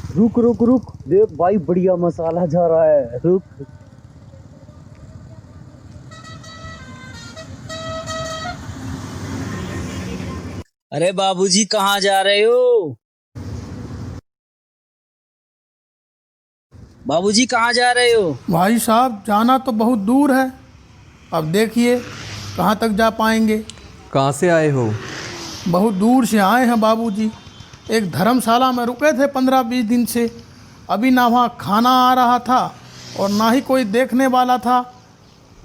रुक रुक रुक, देख भाई बढ़िया मसाला जा रहा है, रुक। अरे बाबूजी कहाँ जा रहे हो? बाबूजी कहाँ जा रहे हो? भाई साहब जाना तो बहुत दूर है, अब देखिए कहाँ तक जा पाएंगे। कहाँ से आए हो? बहुत दूर से आए हैं बाबूजी। एक धर्मशाला में रुके थे 15-20 दिन से। अभी ना वहाँ खाना आ रहा था और ना ही कोई देखने वाला था,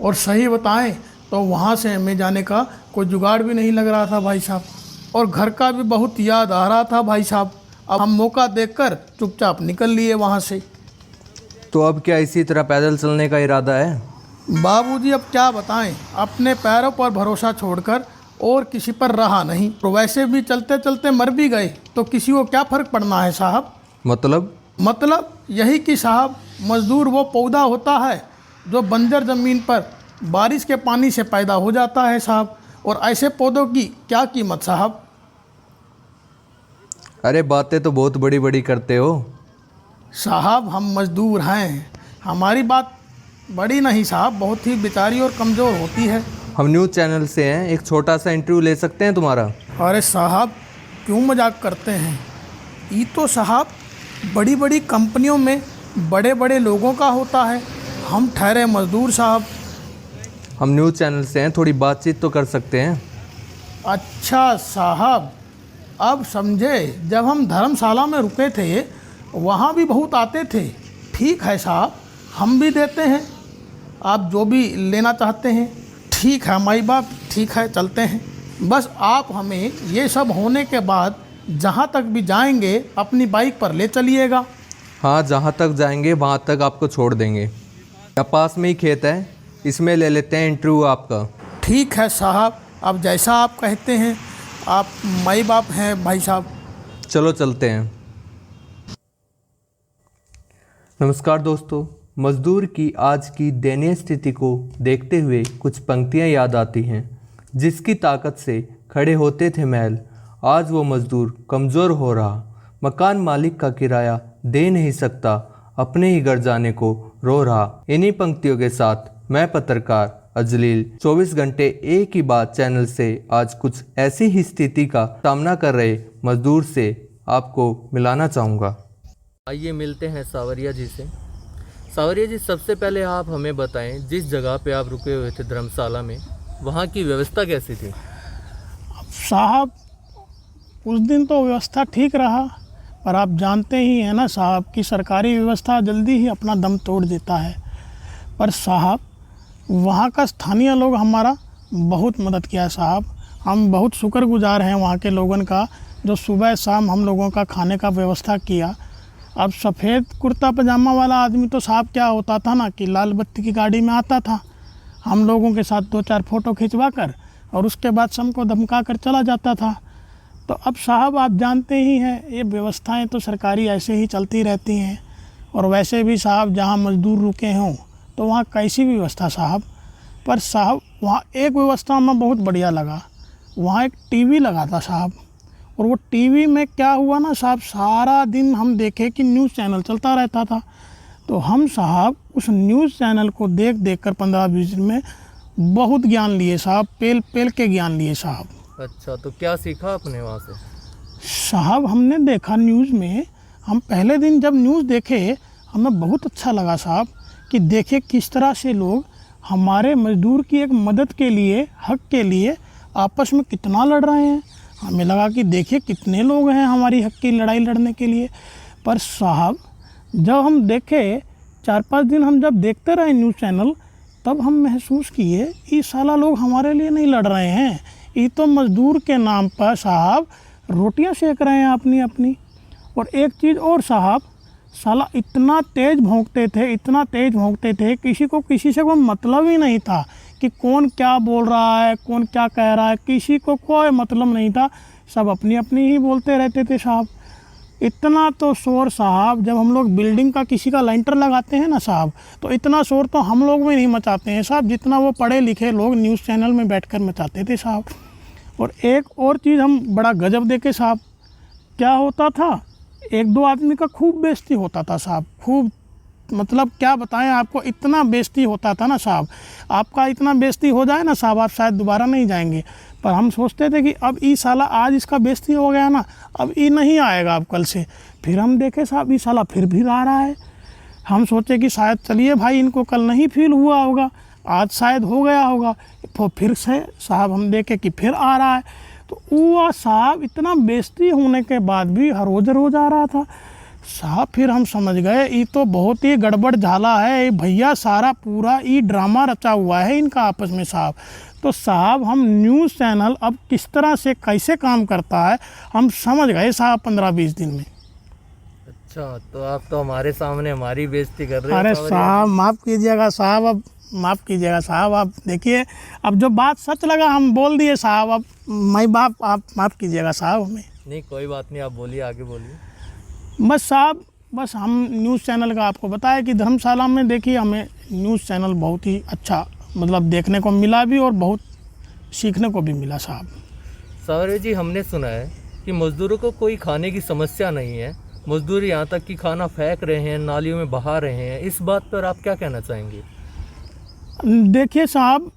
और सही बताएं तो वहाँ से हमें जाने का कोई जुगाड़ भी नहीं लग रहा था भाई साहब, और घर का भी बहुत याद आ रहा था भाई साहब। अब हम मौका देखकर चुपचाप निकल लिए वहाँ से। तो अब क्या इसी तरह पैदल चलने का इरादा है? बाबूजी अब क्या बताएं, अपने पैरों पर भरोसा छोड़कर और किसी पर रहा नहीं। तो वैसे भी चलते चलते मर भी गए तो किसी को क्या फ़र्क पड़ना है साहब। मतलब यही कि साहब, मज़दूर वो पौधा होता है जो बंजर ज़मीन पर बारिश के पानी से पैदा हो जाता है साहब, और ऐसे पौधों की क्या कीमत साहब। अरे बातें तो बहुत बड़ी बड़ी करते हो साहब हम मज़दूर हैं, हमारी बात बड़ी नहीं साहब, बहुत ही बेचारी और कमज़ोर होती है। हम न्यूज़ चैनल से हैं, एक छोटा सा इंटरव्यू ले सकते हैं तुम्हारा? अरे साहब क्यों मजाक करते हैं, ये तो साहब बड़ी बड़ी कंपनियों में बड़े बड़े लोगों का होता है, हम ठहरे मज़दूर साहब। हम न्यूज़ चैनल से हैं, थोड़ी बातचीत तो कर सकते हैं। अच्छा साहब अब समझे, जब हम धर्मशाला में रुके थे वहाँ भी बहुत आते थे। ठीक है साहब, हम भी देते हैं, आप जो भी लेना चाहते हैं। ठीक है माई बाप, ठीक है चलते हैं। बस आप हमें ये सब होने के बाद जहाँ तक भी जाएंगे अपनी बाइक पर ले चलिएगा। हाँ, जहाँ तक जाएंगे वहाँ तक आपको छोड़ देंगे। या पास में ही खेत है, इसमें ले लेते हैं इंटरव्यू आपका। ठीक है साहब, अब जैसा आप कहते हैं, आप माई बाप हैं भाई साहब। चलो चलते हैं। नमस्कार दोस्तों, मज़दूर की आज की दयनीय स्थिति को देखते हुए कुछ पंक्तियां याद आती हैं। जिसकी ताकत से खड़े होते थे महल, आज वो मज़दूर कमज़ोर हो रहा। मकान मालिक का किराया दे नहीं सकता, अपने ही घर जाने को रो रहा। इन्हीं पंक्तियों के साथ मैं पत्रकार अजलील 24 घंटे एक ही बात चैनल से आज कुछ ऐसी ही स्थिति का सामना कर रहे मज़दूर से आपको मिलाना चाहूँगा। आइए मिलते हैं सावरिया जी से। सावरिया जी, सबसे पहले आप हमें बताएं, जिस जगह पे आप रुके हुए थे धर्मशाला में, वहाँ की व्यवस्था कैसी थी? साहब उस दिन तो व्यवस्था ठीक रहा, पर आप जानते ही हैं ना साहब कि सरकारी व्यवस्था जल्दी ही अपना दम तोड़ देता है। पर साहब वहाँ का स्थानीय लोग हमारा बहुत मदद किया साहब, हम बहुत शुक्रगुजार हैं वहाँ के लोगों का, जो सुबह शाम हम लोगों का खाने का व्यवस्था किया। अब सफ़ेद कुर्ता पजामा वाला आदमी तो साहब क्या होता था ना कि लाल बत्ती की गाड़ी में आता था, हम लोगों के साथ 2-4 फ़ोटो खिंचवा कर और उसके बाद सबको धमका कर चला जाता था। तो अब साहब आप जानते ही हैं, ये व्यवस्थाएं तो सरकारी ऐसे ही चलती रहती हैं। और वैसे भी साहब जहाँ मज़दूर रुके हों तो वहाँ कैसी व्यवस्था साहब। पर साहब वहाँ एक व्यवस्था हमें बहुत बढ़िया लगा, वहाँ एक टीवी लगा था साहब, और वो टीवी में क्या हुआ ना साहब, सारा दिन हम देखे कि न्यूज़ चैनल चलता रहता था। तो हम साहब उस न्यूज़ चैनल को देख देख कर 15-20 दिन में बहुत ज्ञान लिए साहब, पेल पेल के ज्ञान लिए साहब। अच्छा, तो क्या सीखा आपने वहाँ से? साहब हमने देखा न्यूज़ में, हम पहले दिन जब न्यूज़ देखे हमें बहुत अच्छा लगा साहब कि देखे किस तरह से लोग हमारे मज़दूर की एक मदद के लिए, हक के लिए आपस में कितना लड़ रहे हैं। हमें लगा कि देखिए कितने लोग हैं हमारी हक की लड़ाई लड़ने के लिए। पर साहब जब हम देखे 4-5 दिन हम जब देखते रहे न्यूज़ चैनल, तब हम महसूस किए ये साला लोग हमारे लिए नहीं लड़ रहे हैं, ये तो मज़दूर के नाम पर साहब रोटियां सेक रहे हैं अपनी अपनी। और एक चीज़ और साहब, साला इतना तेज़ भौंकते थे, इतना तेज़ भौंकते थे, किसी को किसी से कोई मतलब ही नहीं था कि कौन क्या बोल रहा है, कौन क्या कह रहा है, किसी को कोई मतलब नहीं था, सब अपनी अपनी ही बोलते रहते थे साहब। इतना तो शोर साहब, जब हम लोग बिल्डिंग का किसी का लेंटर लगाते हैं ना साहब, तो इतना शोर तो हम लोग में नहीं मचाते हैं साहब, जितना वो पढ़े लिखे लोग न्यूज़ चैनल में बैठकर मचाते थे साहब। और एक और चीज़ हम बड़ा गजब देखे साहब, क्या होता था, एक दो आदमी का खूब बेइज्जती होता था साहब, खूब, मतलब क्या बताएं आपको, इतना बेइज्जती होता था ना साहब। आपका इतना बेइज्जती हो जाए ना साहब, आप शायद दोबारा नहीं जाएंगे। पर हम सोचते थे कि अब ई साला आज इसका बेइज्जती हो गया ना, अब ई नहीं आएगा अब कल से। फिर हम देखे साहब ई साला फिर भी आ रहा है। हम सोचे कि शायद चलिए भाई इनको कल नहीं फील हुआ होगा, आज शायद हो गया होगा। फिर से साहब हम देखे कि फिर आ रहा है। तो वो साहब इतना बेइज्जती होने के बाद भी हर रोज़ रोज़ आ रहा था साहब। फिर हम समझ गए ये तो बहुत ही गड़बड़ झाला है, ये भैया सारा पूरा ये ड्रामा रचा हुआ है इनका आपस में साहब। तो साहब हम न्यूज़ चैनल अब किस तरह से कैसे काम करता है हम समझ गए साहब 15-20 दिन में। अच्छा, तो आप तो हमारे सामने हमारी बेइज्जती कर रहे हो। अरे साहब माफ़ कीजिएगा साहब, अब माफ़ कीजिएगा साहब। आप देखिए अब जो बात सच लगा हम बोल दिए साहब, अब मैं बाप आप माफ़ कीजिएगा साहब हमें। नहीं कोई बात नहीं, आप बोलिए, आगे बोलिए। बस साहब, बस हम न्यूज़ चैनल का आपको बताया कि धर्मशाला में देखिए हमें न्यूज़ चैनल बहुत ही अच्छा मतलब देखने को मिला भी और बहुत सीखने को भी मिला साहब। सावरिया जी, हमने सुना है कि मज़दूरों को कोई खाने की समस्या नहीं है, मज़दूर यहाँ तक कि खाना फेंक रहे हैं, नालियों में बहा रहे हैं, इस बात पर आप क्या कहना चाहेंगे? देखिए साहब,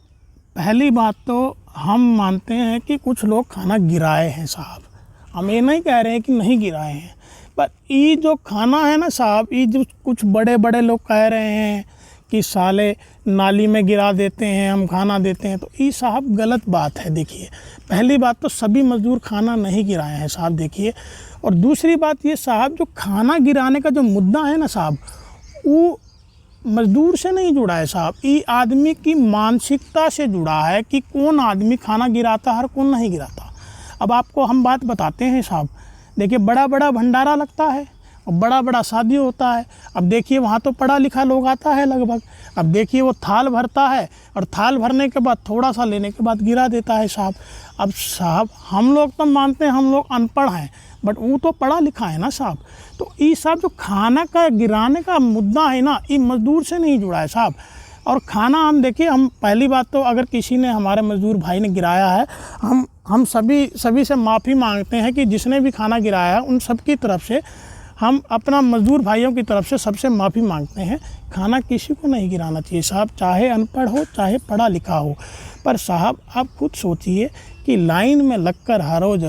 पहली बात तो हम मानते हैं कि कुछ लोग खाना गिराए हैं साहब, हम ये नहीं कह रहे हैं कि नहीं गिराए हैं। पर ये जो खाना है ना साहब, ये जो कुछ बड़े बड़े लोग कह रहे हैं कि साले नाली में गिरा देते हैं हम खाना देते हैं, तो ये साहब गलत बात है। देखिए पहली बात तो सभी मज़दूर खाना नहीं गिराए हैं साहब, देखिए। और दूसरी बात ये साहब, जो खाना गिराने का जो मुद्दा है ना साहब, वो मज़दूर से नहीं जुड़ा है साहब, ये आदमी की मानसिकता से जुड़ा है कि कौन आदमी खाना गिराता है और कौन नहीं गिराता। अब आपको हम बात बताते हैं साहब, देखिए बड़ा बड़ा भंडारा लगता है और बड़ा बड़ा शादी होता है। अब देखिए वहाँ तो पढ़ा लिखा लोग आता है लगभग। अब देखिए वो थाल भरता है और थाल भरने के बाद थोड़ा सा लेने के बाद गिरा देता है साहब। अब साहब हम लोग तो मानते हैं हम लोग अनपढ़ हैं, बट वो तो पढ़ा लिखा है ना साहब। तो ये साहब जो खाना का गिराने का मुद्दा है ना, ये मज़दूर से नहीं जुड़ा है साहब। और खाना हम देखिए, हम पहली बात तो अगर किसी ने हमारे मज़दूर भाई ने गिराया है, हम सभी से माफ़ी मांगते हैं कि जिसने भी खाना गिराया है उन सब की तरफ से हम अपना मज़दूर भाइयों की तरफ से सबसे माफ़ी मांगते हैं। खाना किसी को नहीं गिराना चाहिए साहब, चाहे अनपढ़ हो चाहे पढ़ा लिखा हो। पर साहब आप खुद सोचिए कि लाइन में लगकर हर रोज़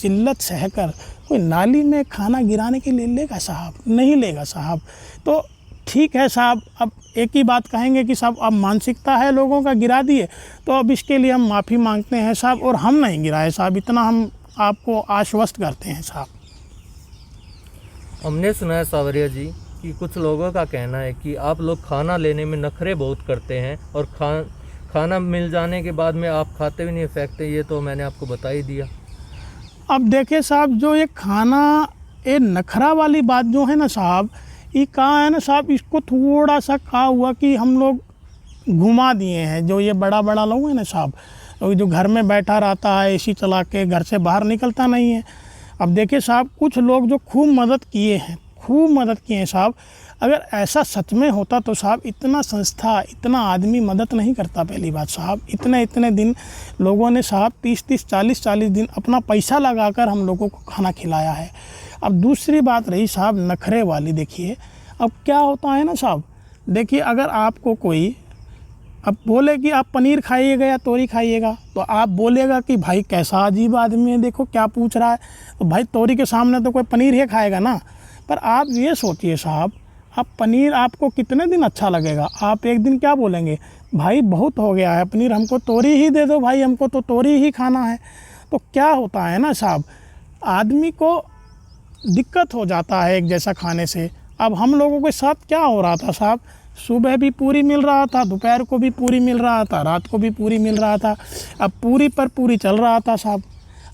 जिल्लत सहकर कोई नाली में खाना गिराने के लिए लेगा साहब? नहीं लेगा साहब। तो ठीक है साहब, अब एक ही बात कहेंगे कि साहब अब मानसिकता है लोगों का, गिरा दिए, तो अब इसके लिए हम माफ़ी मांगते हैं साहब, और हम नहीं गिराए साहब, इतना हम आपको आश्वस्त करते हैं साहब। हमने सुना है सावरिया जी कि कुछ लोगों का कहना है कि आप लोग खाना लेने में नखरे बहुत करते हैं और खाना मिल जाने के बाद में आप खाते भी नहीं, फेंकते। ये तो मैंने आपको बता ही दिया। अब देखिए साहब, जो ये खाना ये नखरा वाली बात जो है ना साहब, ये कहाँ है ना साहब, इसको थोड़ा सा कहा हुआ कि हम लोग घुमा दिए हैं। जो ये बड़ा बड़ा लोग हैं ना साहब, तो जो घर में बैठा रहता है एसी चला के, घर से बाहर निकलता नहीं है। अब देखिए साहब, कुछ लोग जो खूब मदद किए हैं साहब, अगर ऐसा सच में होता तो साहब इतना संस्था, इतना आदमी मदद नहीं करता। पहली बात साहब, इतने दिन लोगों ने साहब 30 40 दिन अपना पैसा लगाकर हम लोगों को खाना खिलाया है। अब दूसरी बात रही साहब नखरे वाली, देखिए अब क्या होता है ना साहब, देखिए अगर आपको कोई अब बोले कि आप पनीर खाइएगा या तोरी खाइएगा, तो आप बोलेगा कि भाई कैसा अजीब आदमी है, देखो क्या पूछ रहा है। तो भाई तोरी के सामने तो कोई पनीर ही खाएगा ना। पर आप ये सोचिए साहब, आप पनीर आपको कितने दिन अच्छा लगेगा? आप एक दिन क्या बोलेंगे, भाई बहुत हो गया है पनीर, हमको तोरी ही दे दो भाई, हमको तो तोरी ही खाना है। तो क्या होता है ना साहब, आदमी को दिक्कत हो जाता है एक जैसा खाने से। अब हम लोगों के साथ क्या हो रहा था साहब, सुबह भी पूरी मिल रहा था, दोपहर को भी पूरी मिल रहा था, रात को भी पूरी मिल रहा था। अब पूरी पर पूरी चल रहा था साहब।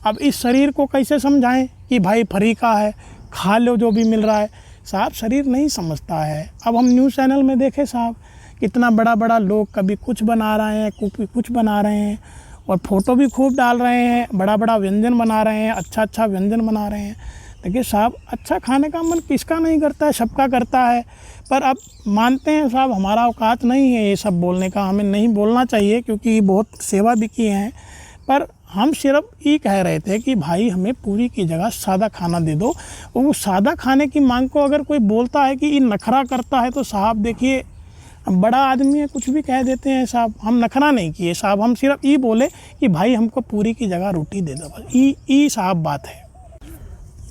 अब इस शरीर को कैसे समझाएं कि भाई फरीका है, खा लो जो भी मिल रहा है। साहब शरीर नहीं समझता है। अब हम न्यूज़ चैनल में देखें साहब, कितना बड़ा बड़ा लोग कभी कुछ बना रहे हैं, कभी कुछ बना रहे हैं, और फ़ोटो भी खूब डाल रहे हैं, बड़ा बड़ा व्यंजन बना रहे हैं, अच्छा व्यंजन बना रहे हैं। देखिए साहब, अच्छा खाने का मन किसका नहीं करता है, सबका करता है। पर अब मानते हैं साहब हमारा औकात नहीं है ये सब बोलने का, हमें नहीं बोलना चाहिए क्योंकि बहुत सेवा भी किए हैं। पर हम सिर्फ ये कह रहे थे कि भाई हमें पूरी की जगह सादा खाना दे दो। और वो सादा खाने की मांग को अगर कोई बोलता है कि ये नखरा करता है तो साहब देखिए, बड़ा आदमी है, कुछ भी कह देते हैं साहब। हम नखरा नहीं किए साहब, हम सिर्फ ये बोले कि भाई हमको पूरी की जगह रोटी दे दो, बस ये साहब बात है।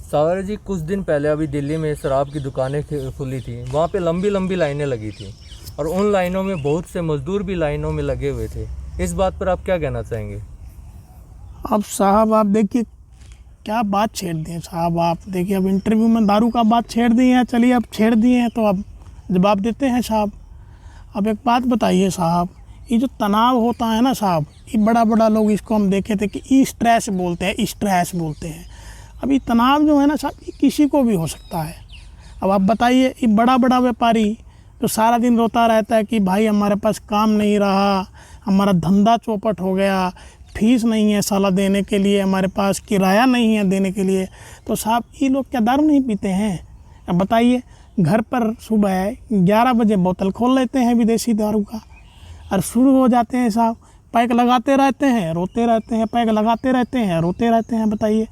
सावर जी, कुछ दिन पहले अभी दिल्ली में शराब की दुकानें खुली थी, वहाँ पे लंबी लंबी लाइनें लगी थी और उन लाइनों में बहुत से मजदूर भी लाइनों में लगे हुए थे। इस बात पर आप क्या कहना चाहेंगे? अब साहब आप देखिए क्या बात छेड़ दी है साहब। आप देखिए अब इंटरव्यू में दारू का बात छेड़ दी है, चलिए अब छेड़ दिए हैं तो अब जवाब देते हैं साहब। अब एक बात बताइए साहब, ये जो तनाव होता है ना साहब, ये बड़ा बड़ा लोग इसको हम देखे थे कि स्ट्रेस बोलते हैं, स्ट्रेस बोलते हैं। अब ये तनाव जो है ना साहब, ये किसी को भी हो सकता है। अब आप बताइए, ये बड़ा बड़ा व्यापारी जो सारा दिन रोता रहता है कि भाई हमारे पास काम नहीं रहा, हमारा धंधा चौपट हो गया, फीस नहीं है साला देने के लिए, हमारे पास किराया नहीं है देने के लिए, तो साहब ये लोग क्या दारू नहीं पीते हैं? अब बताइए, घर पर सुबह 11 बजे बोतल खोल लेते हैं विदेशी दारू का और शुरू हो जाते हैं साहब, पैक लगाते रहते हैं, रोते रहते हैं, पैक लगाते रहते हैं, रोते रहते हैं। बताइए,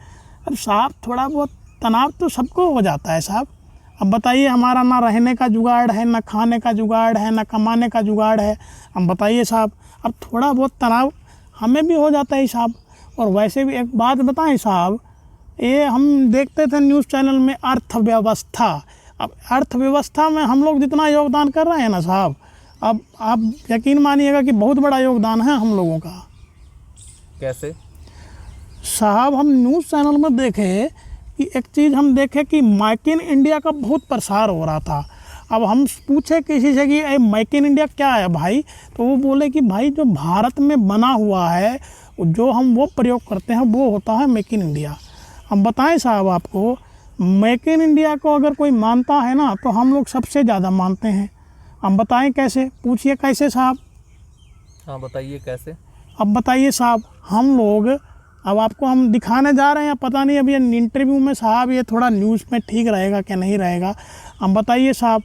अब साहब थोड़ा बहुत तनाव तो सबको हो जाता है साहब। अब बताइए, हमारा ना रहने का जुगाड़ है, ना खाने का जुगाड़ है, ना कमाने का जुगाड़ है। अब बताइए साहब, अब थोड़ा बहुत तनाव हमें भी हो जाता है साहब। और वैसे भी एक बात बताएं साहब, ये हम देखते थे न्यूज़ चैनल में अर्थव्यवस्था। अब अर्थव्यवस्था में हम लोग जितना योगदान कर रहे हैं ना साहब, अब आप यकीन मानिएगा कि बहुत बड़ा योगदान है हम लोगों का। कैसे साहब? हम न्यूज़ चैनल में देखे कि एक चीज़ हम देखे कि मेक इन इंडिया का बहुत प्रसार हो रहा था। अब हम पूछे किसी से कि मेक इन इंडिया क्या है भाई, तो वो बोले कि भाई जो भारत में बना हुआ है, जो हम वो प्रयोग करते हैं वो होता है मेक इन इंडिया। हम बताएं साहब आपको, मेक इन इंडिया को अगर कोई मानता है ना तो हम लोग सबसे ज़्यादा मानते हैं। हम बताएं कैसे? पूछिए कैसे साहब? हाँ बताइए कैसे। अब बताइए साहब, हम लोग अब आपको हम दिखाने जा रहे हैं, पता नहीं अभी इंटरव्यू में साहब ये थोड़ा न्यूज़ में ठीक रहेगा क्या नहीं रहेगा। हम बताइए साहब,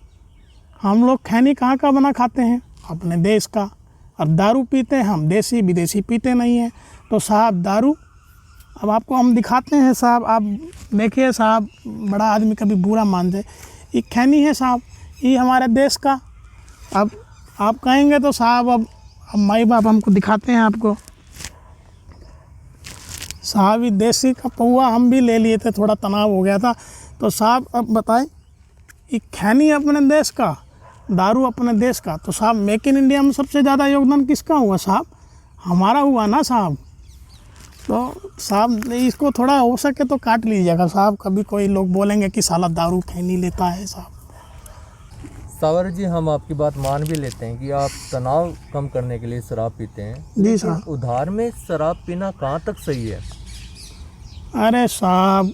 हम लोग खैनी कहाँ का बना खाते हैं? अपने देश का। और दारू पीते हैं हम देसी, विदेशी पीते नहीं हैं। तो साहब दारू, अब आपको हम दिखाते हैं साहब, आप देखिए साहब, बड़ा आदमी कभी बुरा मान जाए। ये खैनी है साहब, ये हमारे देश का। अब आप कहेंगे तो साहब अब माई बाप हमको दिखाते हैं आपको साहब। ये देसी का पौआ हम भी ले लिए थे, थोड़ा तनाव हो गया था। तो साहब अब बताएं, ये खैनी अपने देश का, दारू अपने देश का, तो साहब मेक इन इंडिया में सबसे ज़्यादा योगदान किसका हुआ साहब? हमारा हुआ ना साहब। तो साहब इसको थोड़ा हो सके तो काट लीजिएगा साहब, कभी कोई लोग बोलेंगे कि साला दारू खैनी लेता है साहब। सावर जी, हम आपकी बात मान भी लेते हैं कि आप तनाव कम करने के लिए शराब पीते हैं, जी साहब। उधार में शराब पीना कहाँ तक सही है? अरे साहब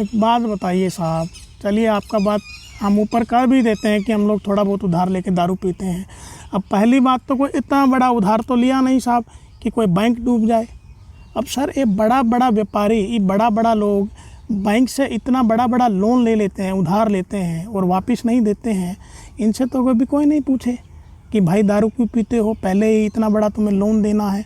एक बात बताइए साहब, चलिए आपका बात हम ऊपर कर भी देते हैं कि हम लोग थोड़ा बहुत उधार लेके दारू पीते हैं। अब पहली बात तो कोई इतना बड़ा उधार तो लिया नहीं साहब कि कोई बैंक डूब जाए। अब सर ये बड़ा बड़ा व्यापारी, ये बड़ा बड़ा लोग बैंक से इतना बड़ा बड़ा लोन ले लेते हैं, उधार लेते हैं और वापस नहीं देते हैं। इनसे तो कभी कोई नहीं पूछे कि भाई दारू क्यों पीते हो, पहले ही इतना बड़ा तुम्हें लोन देना है।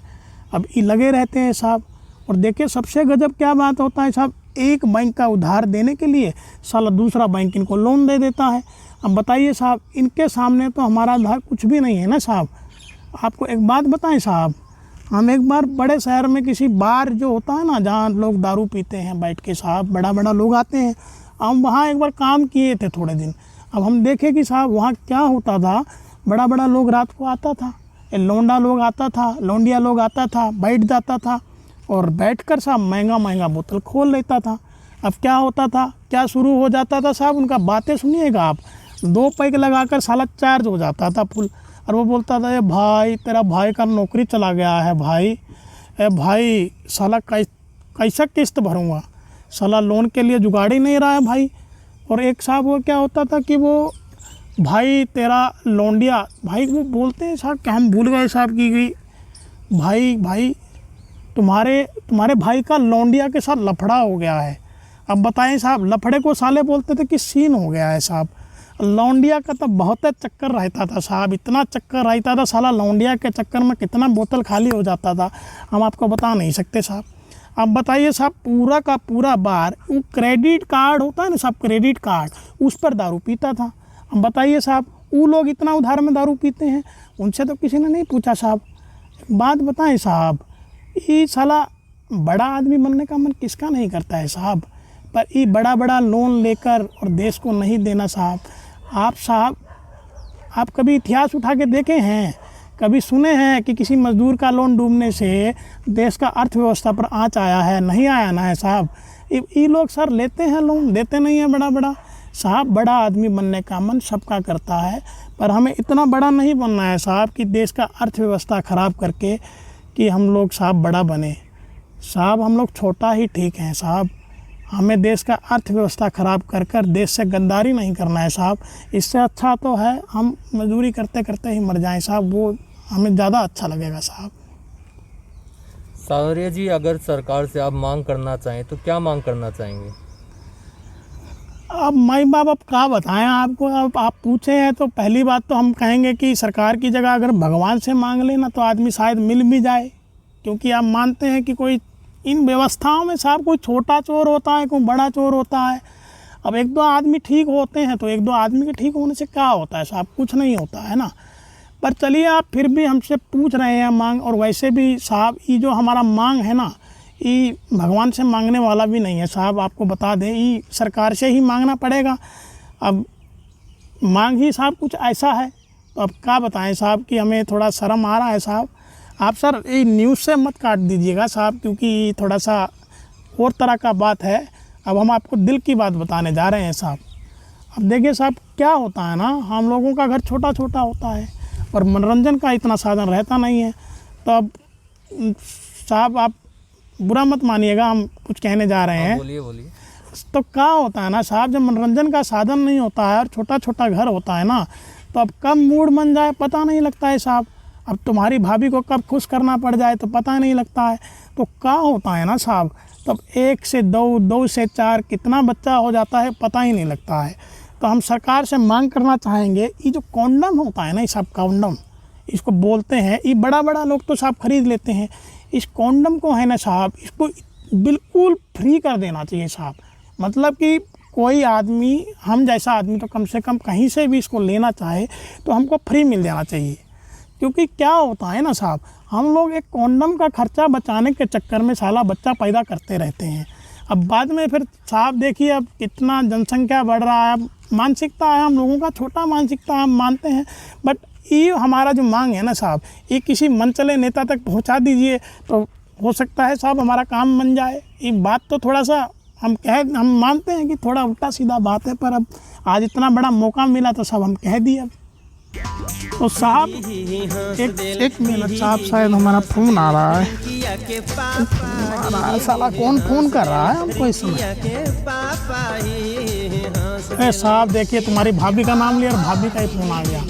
अब ये लगे रहते हैं साहब। और देखिए सबसे गजब क्या बात होता है साहब, एक बैंक का उधार देने के लिए साला दूसरा बैंक इनको लोन दे देता है। अब बताइए साहब, इनके सामने तो हमारा उधार कुछ भी नहीं है ना साहब। आपको एक बात बताएं साहब, हम एक बार बड़े शहर में किसी बार जो होता है ना, जहाँ लोग दारू पीते हैं बैठ के साहब, बड़ा बड़ा लोग आते हैं, हम वहाँ एक बार काम किए थे थोड़े दिन। अब हम देखे कि साहब वहाँ क्या होता था, बड़ा बड़ा लोग रात को आता था, लौंडा लोग आता था, लौंडिया लोग आता था, बैठ जाता था और बैठकर साहब महंगा महंगा बोतल खोल लेता था। अब क्या होता था, क्या शुरू हो जाता था साहब, उनका बातें सुनिएगा आप, 2 पैक लगाकर साला चार्ज हो जाता था फुल। और वो बोलता था, ए भाई तेरा भाई का नौकरी चला गया है भाई, ए भाई साला कैसा किस्त भरूँगा, साला लोन के लिए जुगाड़ ही नहीं रहा है भाई। और एक साहब वो क्या होता था कि वो भाई तेरा लौंडिया, भाई वो बोलते हैं साहब क्या हम भूल गए साहब की गई, भाई तुम्हारे भाई का लौंडिया के साथ लफड़ा हो गया है। अब बताएं साहब, लफड़े को साले बोलते थे कि सीन हो गया है साहब। लौंडिया का तो बहुत चक्कर रहता था साहब, इतना चक्कर रहता था साला, लौंडिया के चक्कर में कितना बोतल खाली हो जाता था हम आपको बता नहीं सकते साहब। अब बताइए साहब, पूरा का पूरा बार वो क्रेडिट कार्ड होता है ना साहब, क्रेडिट कार्ड, उस पर दारू पीता था। अब बताइए साहब, वो लोग इतना उधार में दारू पीते हैं, उनसे तो किसी ने नहीं पूछा साहब। बात बताएं साहब, ये साला बड़ा आदमी बनने का मन किसका नहीं करता है साहब, पर ये बड़ा बड़ा लोन लेकर और देश को नहीं देना साहब। आप कभी इतिहास उठा के देखे हैं, कभी सुने हैं कि किसी मजदूर का लोन डूबने से देश का अर्थव्यवस्था पर आँच आया है? नहीं आया ना है साहब। ये लोग सर लेते हैं लोन, देते नहीं हैं बड़ा बड़ा। साहब बड़ा आदमी बनने का मन सबका करता है, पर हमें इतना बड़ा नहीं बनना है साहब कि देश का अर्थव्यवस्था ख़राब करके कि हम लोग साहब बड़ा बने। साहब हम लोग छोटा ही ठीक हैं साहब, हमें देश का अर्थव्यवस्था ख़राब कर कर देश से गद्दारी नहीं करना है साहब। इससे अच्छा तो है हम मजदूरी करते करते ही मर जाएं साहब, वो हमें ज़्यादा अच्छा लगेगा साहब। सावरिया जी, अगर सरकार से आप मांग करना चाहें तो क्या मांग करना चाहेंगे? अब माई बाप अब क्या बताएं आपको, अब आप पूछे हैं तो पहली बात तो हम कहेंगे कि सरकार की जगह अगर भगवान से मांग लेना तो आदमी शायद मिल भी जाए, क्योंकि आप मानते हैं कि कोई इन व्यवस्थाओं में साहब कोई छोटा चोर होता है, कोई बड़ा चोर होता है। अब एक दो आदमी ठीक होते हैं तो एक दो आदमी के ठीक होने से क्या होता है साहब, कुछ नहीं होता है ना। पर चलिए, आप फिर भी हमसे पूछ रहे हैं मांग, और वैसे भी साहब ये जो हमारा मांग है ना, ये भगवान से मांगने वाला भी नहीं है साहब, आपको बता दें, ये सरकार से ही मांगना पड़ेगा। अब मांग ही साहब कुछ ऐसा है, तो अब क्या बताएं साहब कि हमें थोड़ा शर्म आ रहा है साहब। आप सर ये न्यूज़ से मत काट दीजिएगा साहब, क्योंकि थोड़ा सा और तरह का बात है। अब हम आपको दिल की बात बताने जा रहे हैं साहब। अब देखिए साहब, क्या होता है ना, हम लोगों का घर छोटा छोटा होता है और मनोरंजन का इतना साधन रहता नहीं है। तो अब साहब आप बुरा मत मानिएगा, हम कुछ कहने जा रहे हैं। बोलिए। तो क्या होता है ना साहब, जब मनोरंजन का साधन नहीं होता है और छोटा छोटा घर होता है ना, तो अब कब मूड बन जाए पता नहीं लगता है साहब। अब तुम्हारी भाभी को कब खुश करना पड़ जाए तो पता नहीं लगता है। तो क्या होता है ना साहब, तब 1 से 2, 2 से 4 कितना बच्चा हो जाता है पता ही नहीं लगता है। तो हम सरकार से मांग करना चाहेंगे, ये जो कॉन्डम होता है ना, ये सब कॉन्डम इसको बोलते हैं, ये बड़ा बड़ा लोग तो साहब खरीद लेते हैं। इस कॉन्डम को है ना साहब, इसको बिल्कुल फ्री कर देना चाहिए साहब। मतलब कि कोई आदमी, हम जैसा आदमी तो कम से कम कहीं से भी इसको लेना चाहे तो हमको फ्री मिल जाना चाहिए। क्योंकि क्या होता है ना साहब, हम लोग एक कॉन्डम का खर्चा बचाने के चक्कर में साला बच्चा पैदा करते रहते हैं। अब बाद में फिर साहब देखिए, अब कितना जनसंख्या बढ़ रहा है, अब मानसिकता है हम लोगों का, छोटा मानसिकता हम मानते हैं। बट ये हमारा जो मांग है ना साहब, ये किसी मनचले नेता तक पहुंचा दीजिए तो हो सकता है साहब हमारा काम बन जाए। ये बात तो थोड़ा सा हम मानते हैं कि थोड़ा उल्टा सीधा बात है, पर अब आज इतना बड़ा मौका मिला तो सब हम कह दिए। अब तो साहब एक मिनट साहब, शायद हमारा फ़ोन आ रहा है। साला कौन फ़ोन कर रहा है हमको इस समय? अरे साहब देखिए, तुम्हारी भाभी का नाम लिया और भाभी का ही फ़ोन आ गया।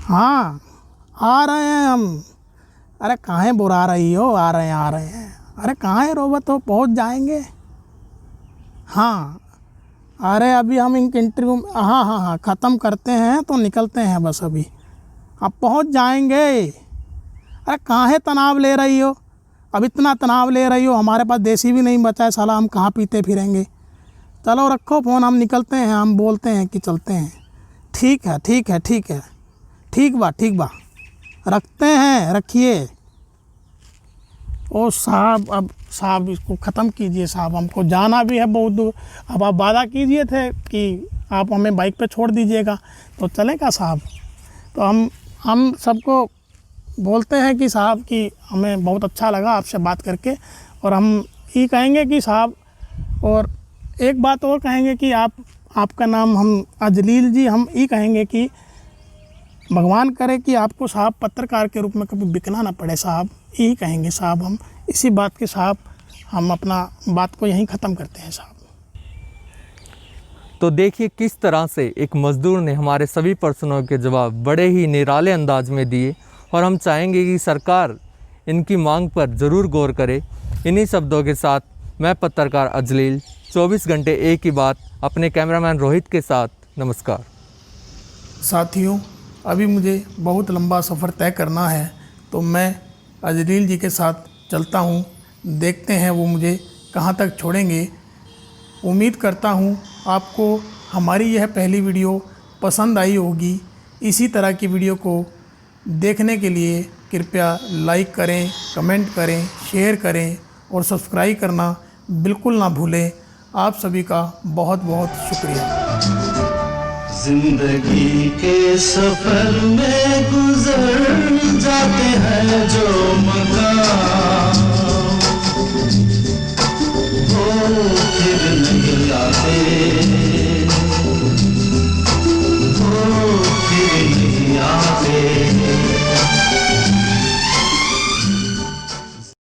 हाँ आ रहे हैं हम। अरे कहाँ बुरा रही हो, आ रहे हैं। अरे कहाँ रोबत हो, पहुँच जाएंगे। हाँ अरे अभी हम इनके इंटरव्यू, हाँ ख़त्म करते हैं तो निकलते हैं बस, अभी अब पहुंच जाएंगे। अरे काहे तनाव ले रही हो, अब इतना तनाव ले रही हो, हमारे पास देसी भी नहीं बचा है साला, हम कहाँ पीते फिरेंगे। चलो रखो फ़ोन, हम निकलते हैं, हम बोलते हैं कि चलते हैं। ठीक है ठीक बा, रखते हैं, रखिए। ओ साहब, अब साहब इसको ख़त्म कीजिए साहब, हमको जाना भी है बहुत दूर। अब आप वादा कीजिए थे कि आप हमें बाइक पे छोड़ दीजिएगा, तो चलेगा साहब। तो हम सबको बोलते हैं कि साहब कि हमें बहुत अच्छा लगा आपसे बात करके, और हम ये कहेंगे कि साहब, और एक बात और कहेंगे कि आपका नाम हम अजलील जी, हम ये कहेंगे कि भगवान करे कि आपको साहब पत्रकार के रूप में कभी बिकना ना पड़े साहब, यही कहेंगे साहब। हम इसी बात के साहब हम अपना बात को यहीं ख़त्म करते हैं साहब। तो देखिए किस तरह से एक मज़दूर ने हमारे सभी प्रश्नों के जवाब बड़े ही निराले अंदाज में दिए, और हम चाहेंगे कि सरकार इनकी मांग पर ज़रूर गौर करे। इन्हीं शब्दों के साथ मैं पत्रकार अजलील, 24 घंटे एक ही बात, अपने कैमरामैन रोहित के साथ नमस्कार। साथियों, अभी मुझे बहुत लंबा सफ़र तय करना है, तो मैं अजलील जी के साथ चलता हूँ, देखते हैं वो मुझे कहाँ तक छोड़ेंगे। उम्मीद करता हूँ आपको हमारी यह पहली वीडियो पसंद आई होगी। इसी तरह की वीडियो को देखने के लिए कृपया लाइक करें, कमेंट करें, शेयर करें और सब्सक्राइब करना बिल्कुल ना भूलें। आप सभी का बहुत बहुत शुक्रिया। जिंदगी के सफर में गुजर जाते हैं जो मकाम, वो फिर नहीं आते।